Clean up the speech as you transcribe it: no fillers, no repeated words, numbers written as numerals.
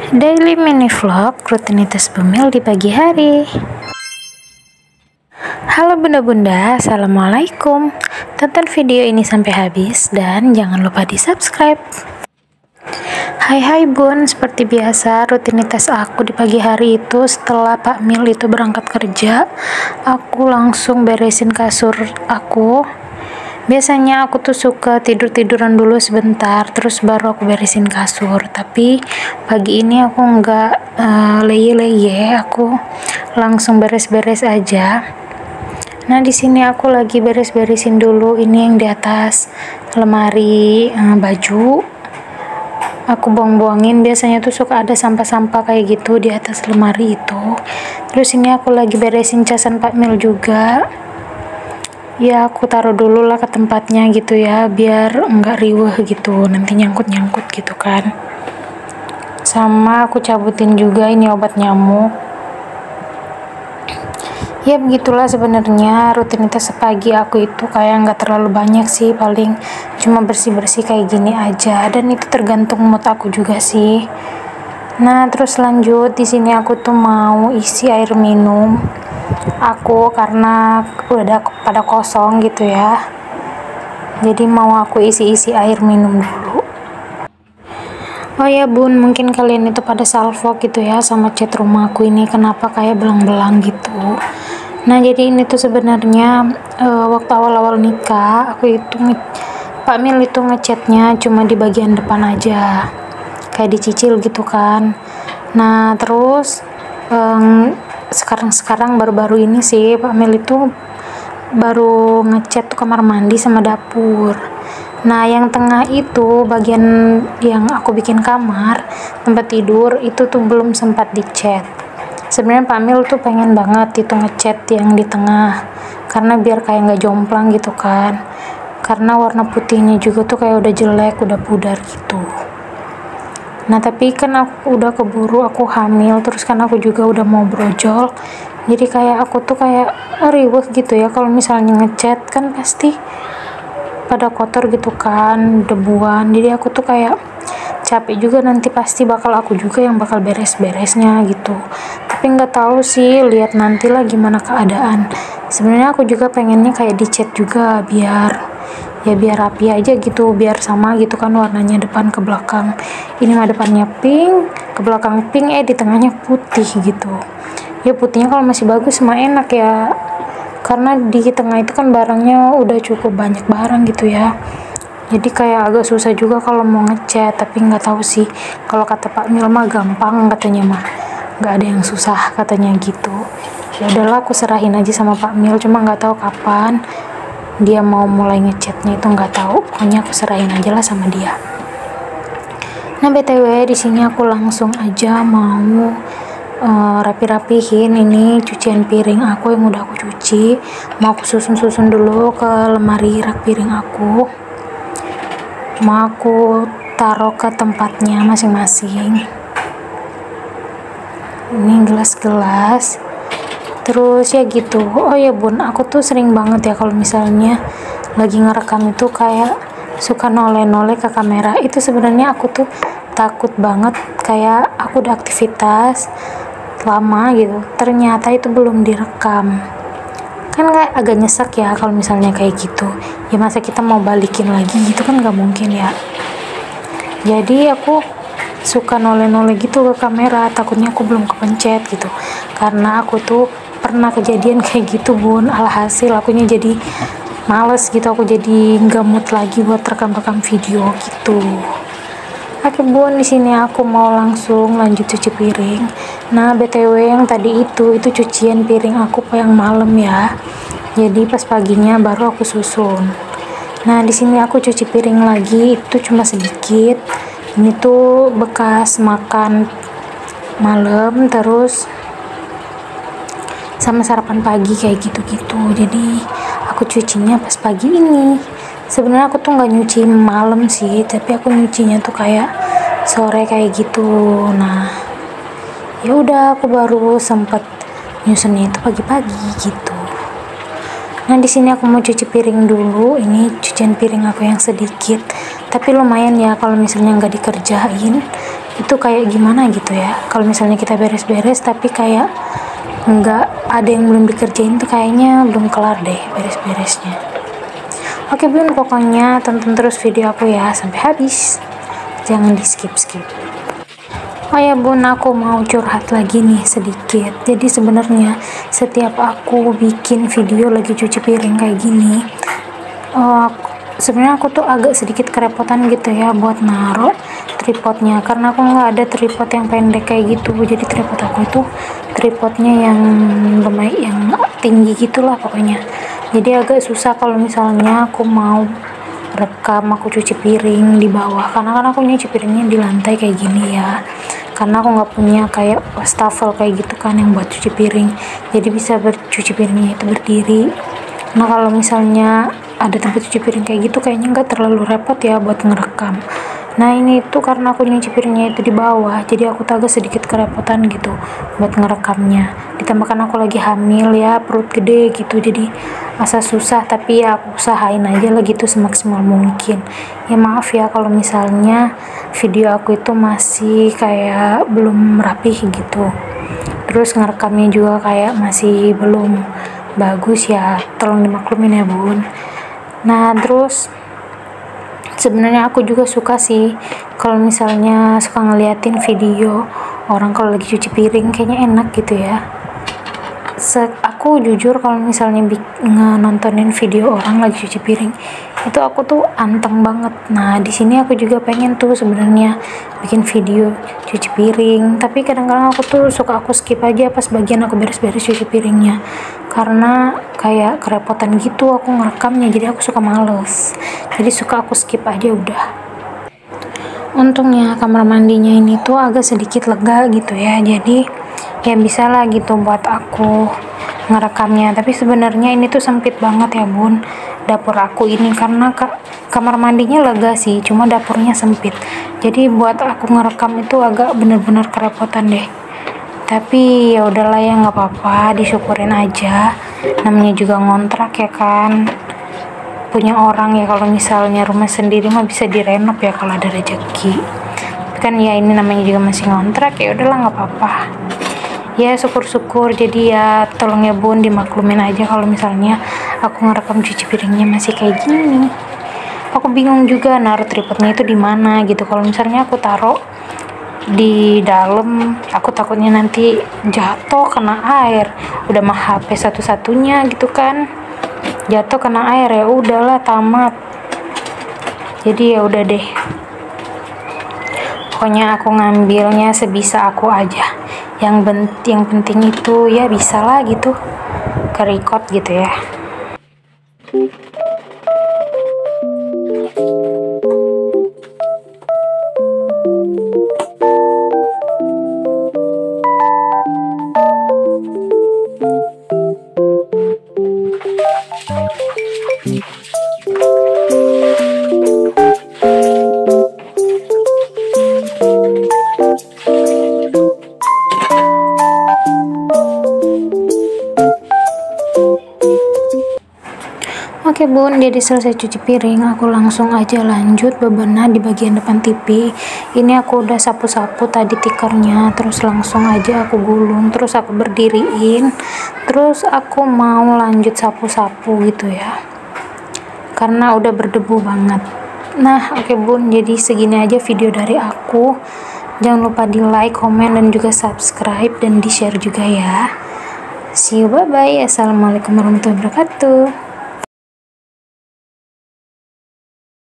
Daily mini vlog rutinitas Bumil di pagi hari. Halo bunda-bunda, assalamualaikum. Tonton video ini sampai habis dan jangan lupa di subscribe. Hai bun, seperti biasa rutinitas aku di pagi hari itu setelah Pak Mil itu berangkat kerja, aku langsung beresin kasur aku. Biasanya aku tuh suka tidur-tiduran dulu sebentar, terus baru aku beresin kasur. Tapi pagi ini aku nggak leye-leye, aku langsung beres-beres aja. Nah di sini aku lagi beres-beresin dulu ini yang di atas lemari baju. Aku buang-buangin, biasanya tuh suka ada sampah-sampah kayak gitu di atas lemari itu. Terus ini aku lagi beresin casan Pak Mil juga. Ya aku taruh dulu lah ke tempatnya gitu ya, biar enggak riweh gitu, nanti nyangkut-nyangkut gitu kan. Sama aku cabutin juga ini obat nyamuk. Ya begitulah sebenarnya rutinitas pagi aku itu kayak nggak terlalu banyak sih, paling cuma bersih-bersih kayak gini aja, dan itu tergantung mood aku juga sih. Nah terus lanjut di sini aku tuh mau isi air minum aku karena udah pada kosong gitu ya, jadi mau aku isi air minum dulu. Oh ya bun, mungkin kalian itu pada salvo gitu ya sama cat rumah aku ini kenapa kayak belang-belang gitu. Nah jadi ini tuh sebenarnya waktu awal-awal nikah aku itu Pak Mil itu ngecatnya cuma di bagian depan aja, kayak dicicil gitu kan. Nah terus sekarang baru-baru ini sih Pak Mil itu baru ngecat tuh kamar mandi sama dapur. Nah yang tengah itu bagian yang aku bikin kamar tempat tidur itu tuh belum sempat dicat. Sebenarnya Pak Mil tuh pengen banget itu ngecat yang di tengah karena biar kayak nggak jomplang gitu kan, karena warna putihnya juga tuh kayak udah jelek, udah pudar gitu. Nah tapi kan aku udah keburu aku hamil, terus kan aku juga udah mau brojol, jadi kayak aku tuh kayak riweh gitu ya kalau misalnya ngecat, kan pasti pada kotor gitu kan, debuan. Jadi aku tuh kayak capek juga, nanti pasti bakal aku juga yang bakal beres-beresnya gitu. Tapi nggak tahu sih, lihat nanti lah gimana keadaan. Sebenarnya aku juga pengennya kayak dicat juga biar rapi aja gitu, biar sama gitu kan warnanya depan ke belakang. Ini mah depannya pink, ke belakang pink, di tengahnya putih gitu. Ya putihnya kalau masih bagus mah enak ya, karena di tengah itu kan barangnya udah cukup banyak barang gitu ya, jadi kayak agak susah juga kalau mau ngecat. Tapi nggak tahu sih, kalau kata Pak Mil mah gampang katanya, mah nggak ada yang susah katanya gitu. Ya udahlah aku serahin aja sama Pak Mil, cuma nggak tahu kapan dia mau mulai ngecatnya itu nggak tahu, pokoknya aku serahin aja lah sama dia. Nah btw di sini aku langsung aja mau rapi-rapihin ini cucian piring aku yang udah aku cuci. Mau aku susun dulu ke lemari rak piring aku, mau aku taruh ke tempatnya masing-masing. Ini gelas-gelas, terus ya gitu. Oh ya bun, aku tuh sering banget ya kalau misalnya lagi ngerekam itu kayak suka noleh-noleh ke kamera. Itu sebenarnya aku tuh takut banget, kayak aku udah aktivitas lama gitu ternyata itu belum direkam, kan kayak agak nyesek ya kalau misalnya kayak gitu. Ya masa kita mau balikin lagi gitu kan nggak mungkin ya. Jadi aku suka noleh-noleh gitu ke kamera, takutnya aku belum kepencet gitu, karena aku tuh pernah kejadian kayak gitu bun. Alhasil akunya jadi males gitu, aku jadi nggak mood lagi buat rekam-rekam video gitu. Oke bun, di sini aku mau langsung lanjut cuci piring. Nah btw yang tadi itu cucian piring aku yang malam ya, jadi pas paginya baru aku susun. Nah di sini aku cuci piring lagi, itu cuma sedikit. Ini tuh bekas makan malam terus sama sarapan pagi kayak gitu-gitu, jadi aku cucinya pas pagi ini. Sebenarnya aku tuh nggak nyuci malam sih, tapi aku nyucinya tuh kayak sore kayak gitu. Nah ya udah aku baru sempet nyusunnya itu pagi-pagi gitu. Nah di sini aku mau cuci piring dulu. Ini cucian piring aku yang sedikit, tapi lumayan ya kalau misalnya nggak dikerjain itu kayak gimana gitu ya. Kalau misalnya kita beres-beres tapi kayak nggak ada yang belum dikerjain tuh kayaknya belum kelar deh beres-beresnya. Oke bun, pokoknya tonton terus video aku ya sampai habis, jangan di skip-skip. Oh ya bun, aku mau curhat lagi nih sedikit. Jadi sebenarnya setiap aku bikin video lagi cuci piring kayak gini, sebenarnya aku tuh agak sedikit kerepotan gitu ya buat naruh tripodnya, karena aku nggak ada tripod yang pendek kayak gitu. Jadi tripod aku itu tripodnya yang lumayan yang tinggi gitulah pokoknya. Jadi agak susah kalau misalnya aku mau rekam aku cuci piring di bawah, karena kan aku nyuci piringnya di lantai kayak gini ya, karena aku nggak punya kayak wastafel kayak gitu kan yang buat cuci piring, jadi bisa bercuci piringnya itu berdiri. Nah kalau misalnya ada tempat cuci piring kayak gitu kayaknya nggak terlalu repot ya buat ngerekam. Nah ini tuh karena aku nyuci piringnya itu di bawah, jadi aku agak sedikit kerepotan gitu buat ngerekamnya. Ditambahkan aku lagi hamil ya, perut gede gitu, jadi asa susah, tapi ya aku usahain aja lah gitu semaksimal mungkin. Ya maaf ya kalau misalnya video aku itu masih kayak belum rapih gitu, terus ngerekamnya juga kayak masih belum bagus ya, tolong dimaklumin ya bun. Nah terus sebenarnya aku juga suka sih kalau misalnya suka ngeliatin video orang kalau lagi cuci piring, kayaknya enak gitu ya. Aku jujur kalau misalnya nontonin video orang lagi cuci piring itu aku tuh anteng banget. Nah di sini aku juga pengen tuh sebenarnya bikin video cuci piring, tapi kadang-kadang aku tuh suka aku skip aja pas bagian aku beres-beres cuci piringnya, karena kayak kerepotan gitu aku ngerekamnya, jadi aku suka males, jadi suka aku skip aja udah. Untungnya kamar mandinya ini tuh agak sedikit lega gitu ya, jadi ya bisa lah gitu buat aku ngerekamnya. Tapi sebenarnya ini tuh sempit banget ya bun dapur aku ini, karena kamar mandinya lega sih, cuma dapurnya sempit, jadi buat aku ngerekam itu agak bener-bener kerepotan deh. Tapi ya udahlah ya, nggak apa-apa, disyukurin aja, namanya juga ngontrak ya kan, punya orang ya. Kalau misalnya rumah sendiri mah bisa direnov ya kalau ada rezeki, kan ya ini namanya juga masih ngontrak, ya udahlah nggak apa-apa ya, syukur-syukur. Jadi ya tolong ya bun dimaklumin aja kalau misalnya aku ngerekam cuci piringnya masih kayak gini. Aku bingung juga naruh tripodnya itu di mana gitu. Kalau misalnya aku taruh di dalam, aku takutnya nanti jatuh kena air, udah mah HP satu-satunya gitu kan, jatuh kena air ya udahlah tamat. Jadi ya udah deh, pokoknya aku ngambilnya sebisa aku aja. Yang penting itu ya bisa lah gitu ke-record gitu ya. Oke bun, jadi selesai cuci piring, aku langsung aja lanjut bebenah di bagian depan TV. Ini aku udah sapu-sapu tadi tikernya, terus langsung aja aku gulung, terus aku berdiriin, terus aku mau lanjut sapu-sapu gitu ya, karena udah berdebu banget. Nah oke bun, jadi segini aja video dari aku. Jangan lupa di like, komen, dan juga subscribe, dan di share juga ya. See you, bye bye. Assalamualaikum warahmatullahi wabarakatuh.